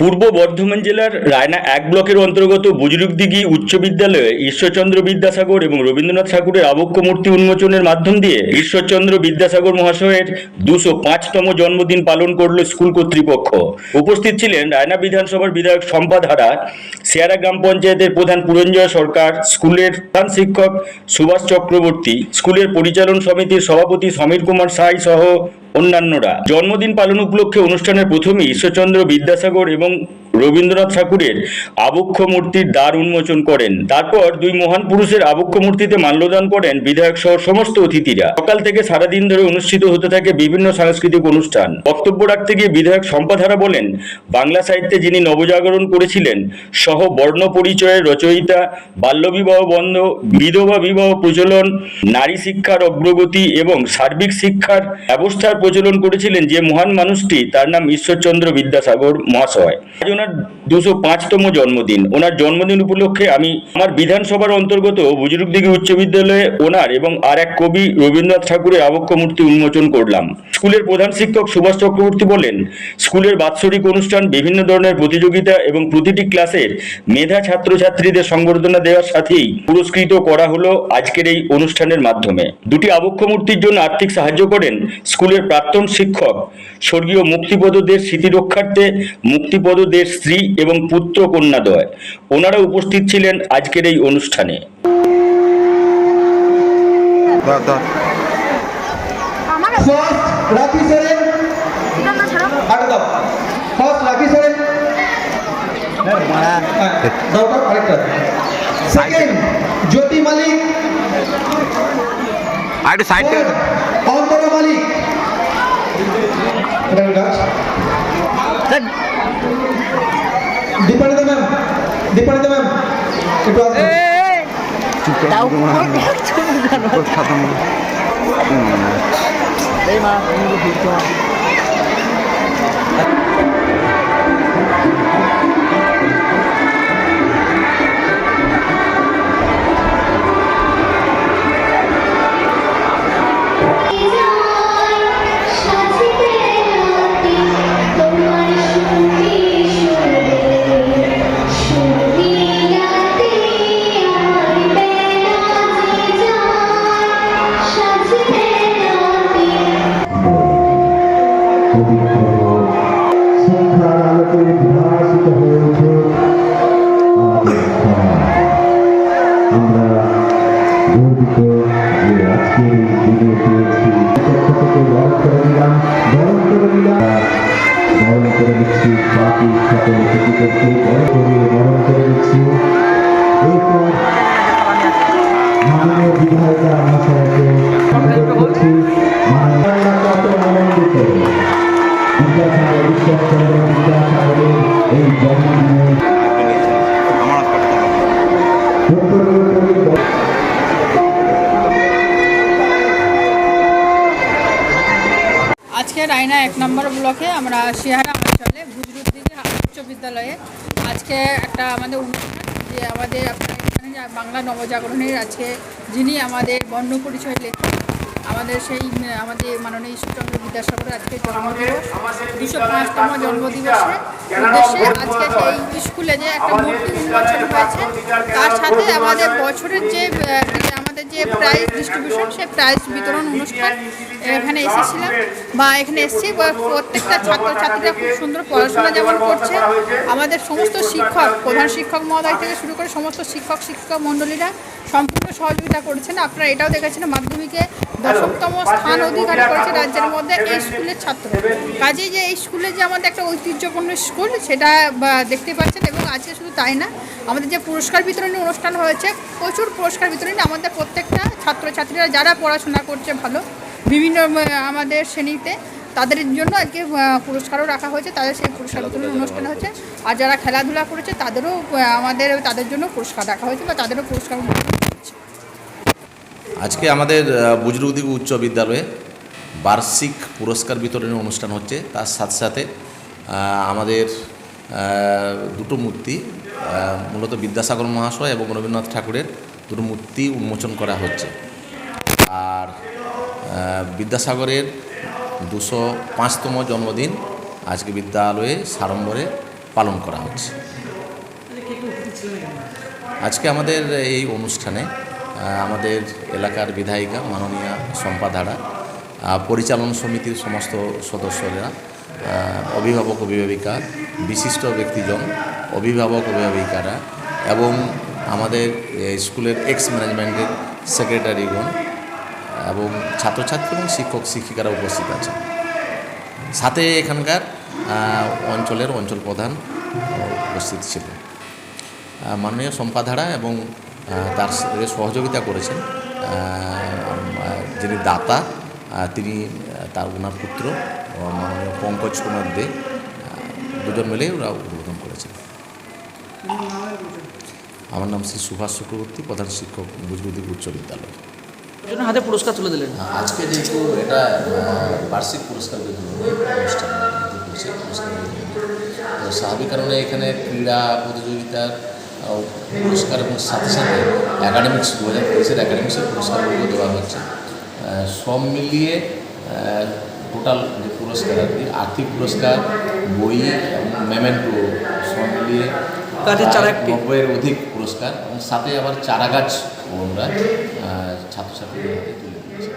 পূর্ব বর্ধমান জেলার রায়না ১ ব্লকের অন্তর্গত বুজরুকদিঘি উচ্চ বিদ্যালয়ে ঈশ্বরচন্দ্র বিদ্যাসাগর এবং রবীন্দ্রনাথ ঠাকুরের আবক্ষ মূর্তি উন্মোচনের মাধ্যম দিয়ে ঈশ্বরচন্দ্র বিদ্যাসাগর মহাশয়ের ২০৫তম জন্মদিন পালন করল স্কুল কর্তৃপক্ষ। উপস্থিত ছিলেন রায়না বিধানসভার বিধায়ক শম্পা ধারা, শেয়ারা গ্রাম পঞ্চায়েতের প্রধান পুরঞ্জয় সরকার, স্কুলের প্রধান শিক্ষক সুভাষ চক্রবর্তী, স্কুলের পরিচালন সমিতির সভাপতি সমীর কুমার সাই সহ অন্যান্যরা। জন্মদিন পালন উপলক্ষে অনুষ্ঠানের প্রথমে ঈশ্বরচন্দ্র বিদ্যাসাগর এবং রবীন্দ্রনাথ ঠাকুরের আবক্ষ মূর্তির দ্বার উন্মোচন করেন। তারপর দুই মহান পুরুষের আবক্ষ মূর্তিতে মাল্যদান করেন বিধায়ক সহ সমস্ত অতিথিরা। সকাল থেকে সারাদিন ধরে অনুষ্ঠিত হতে থাকে বিভিন্ন সাংস্কৃতিক অনুষ্ঠান। বক্তব্য রাখতে গিয়ে বিধায়ক শম্পা ধারা বলেন, বাংলা সাহিত্যে যিনি নবজাগরণ করেছিলেন সহ বর্ণ পরিচয়ের রচয়িতা, বাল্যবিবাহ বন্ধ, বিধবা বিবাহ প্রচলন, নারী শিক্ষার অগ্রগতি এবং সার্বিক শিক্ষার ব্যবস্থার প্রচলন করেছিলেন যে মহান মানুষটি, তার নাম ঈশ্বরচন্দ্র বিদ্যাসাগর মহাশয়। আজ ওনার ২০৫তম জন্মদিন। ওনার জন্মদিন উপলক্ষে আমি আমার বিধানসভার অন্তর্গত বুজরুকদিঘি উচ্চ বিদ্যালয়ে ওনার এবং আর এক কবি রবীন্দ্রনাথ ঠাকুরের আবক্ষ মূর্তি উন্মোচন করলাম। স্কুলের প্রধান শিক্ষক সুভাষ চক্রবর্তী বলেন, স্কুলের বাৎসরিক অনুষ্ঠান, বিভিন্ন ধরনের প্রতিযোগিতা এবং প্রতিটি ক্লাসের মেধা ছাত্রছাত্রীদের সংবর্ধনা দেওয়ার সাথেই পুরস্কৃত করা হলো আজকের এই অনুষ্ঠানের মাধ্যমে। দুটি আবক্ষ মূর্তির জন্য আর্থিক সাহায্য করেন স্কুলের প্রাক্তন শিক্ষক স্বর্গীয় মুক্তিপদ দের স্মৃতি রক্ষার্থে মুক্তিপদ দের স্ত্রী এবং পুত্র কন্যাদ্বয়। ওনারা উপস্থিত ছিলেন আজকের এই অনুষ্ঠানে। জ্যোতি মালিক, অন্তরা মালিক, দীপানিতা ম্যাম, দীপানিতা ম্যাম একটু আসুন। শিক্ষার আলোকে বিভাসিত হয়ে ওঠে আমরা গর্বিত যে আজকের দিনে পেয়েছি। পক্ষ থেকে বরণ করে নিলাম, বরণ করে নিলাম, বরণ করে নিচ্ছি বাকি সকল অতিথিদেরকে বরণ করে নিচ্ছি। এরপর মাননীয় বিধায়িকা মহাশয়কে অনুরোধ করছি। কত আনন্দিত বিদ্যাসাগর, ঈশ্বরচন্দ্র বিদ্যাসাগরের এই জন্মদিনে আজকে রায়না ১ নম্বর ব্লকে আমরা শেয়ারা অঞ্চলে বুজরুকদিঘি উচ্চ বিদ্যালয়ে আজকে একটা আমাদের অনুষ্ঠান, যে আমাদের আপনারা এখানে বাংলা নবজাগরণের আজকে যিনি আমাদের বর্ণ পরিচয় লেখক, আমাদের সেই আমাদের মাননীয় ঈশ্বরচন্দ্র বিদ্যাসাগরের আজকে জন্মদিবস, ২০৫তম জন্মদিবসের উদ্দেশ্যে আজকে সেই স্কুলে যে একটা মূর্তি উন্মোচন হয়েছে, তার সাথে আমাদের বছরের যে আমাদের যে প্রাইজ ডিস্ট্রিবিউশন, সেই প্রাইজ বিতরণ অনুষ্ঠান এখানে এসেছিলাম বা এখানে এসেছি। প্রত্যেকটা ছাত্রছাত্রীরা খুব সুন্দর পড়াশোনা যেমন করছে, আমাদের সমস্ত শিক্ষক, প্রধান শিক্ষক মহোদয় থেকে শুরু করে সমস্ত শিক্ষক শিক্ষিকা মণ্ডলীরা সম্পূর্ণ সহযোগিতা করেছেন। আপনারা এটাও দেখেছেন মাধ্যমিকে ১০তম স্থান অধিকার করেছে রাজ্যের মধ্যে এই স্কুলের ছাত্র। কাজেই যে এই স্কুলে যে আমাদের একটা ঐতিহ্যপূর্ণ স্কুল, সেটা দেখতে পাচ্ছেন। এবং আজকে শুধু তাই না, আমাদের যে পুরস্কার বিতরণী অনুষ্ঠান হয়েছে, প্রচুর পুরস্কার বিতরণী আমাদের প্রত্যেকটা ছাত্রছাত্রীরা যারা পড়াশোনা করছে ভালো বিভিন্ন আমাদের শ্রেণীতে, তাদের জন্য আজকে পুরস্কারও রাখা হয়েছে। তাদের সেই পুরস্কার বিতরণ অনুষ্ঠান হচ্ছে। আর যারা খেলাধুলা করেছে তাদেরও তাদের জন্য পুরস্কার রাখা হয়েছে বা তাদেরও পুরস্কার হচ্ছে। আজকে আমাদের বুজরুকদিঘি উচ্চ বিদ্যালয়ে বার্ষিক পুরস্কার বিতরণের অনুষ্ঠান হচ্ছে। তার সাথে সাথে আমাদের দুটো মূর্তি, মূলত বিদ্যাসাগর মহাশয় এবং রবীন্দ্রনাথ ঠাকুরের দুটো মূর্তি উন্মোচন করা হচ্ছে। আর বিদ্যাসাগরের ২০৫তম জন্মদিন আজকে বিদ্যালয়ে সাড়ম্বরে পালন করা হচ্ছে। আজকে আমাদের এই অনুষ্ঠানে আমাদের এলাকার বিধায়িকা মাননীয়া শম্পা ধারা, পরিচালন সমিতির সমস্ত সদস্যরা, অভিভাবক অভিভাবিকা, বিশিষ্ট ব্যক্তিজন, অভিভাবক অভিভাবিকারা এবং আমাদের স্কুলের এক্স ম্যানেজমেন্টের সেক্রেটারিগণ এবং ছাত্রছাত্রী এবং শিক্ষক শিক্ষিকারা উপস্থিত আছেন। সাথে এখানকার অঞ্চল প্রধান উপস্থিত ছিল। মাননীয় শম্পা ধারা এবং তার সাথে সহযোগিতা করেছেন যিনি দাতা, তিনি ওনার পুত্র মাননীয় পঙ্কজ কুমার দে, দুজন মিলে ওরা উদ্বোধন করেছেন। আমার নাম শ্রী সুভাষ চক্রবর্তী, প্রধান শিক্ষক বুজরুদ্দিঘি উচ্চ বিদ্যালয়। হাতে পুরস্কার তুলে দিলেন। আজকে যেহেতু এটা বার্ষিক পুরস্কার বিতরণী অনুষ্ঠান পুরস্কার বিতরণী, তো স্বাভাবিক কারণে এখানে ক্রীড়া প্রতিযোগিতার পুরস্কার এবং সাথে সাথে অ্যাকাডেমিক্স 2023-এর অ্যাকাডেমিক্সের পুরস্কারগুলো দেওয়া হচ্ছে। সব মিলিয়ে টোটাল যে পুরস্কার আর কি, আর্থিক পুরস্কার, বই এবং মেমেন্টো সব মিলিয়ে গাছের চারা একটি 90-এর অধিক পুরস্কার এবং সাথে আবার চারা গাছ আমরা ছাত্রছাত্রীদের হাতে তুলে দিয়েছি।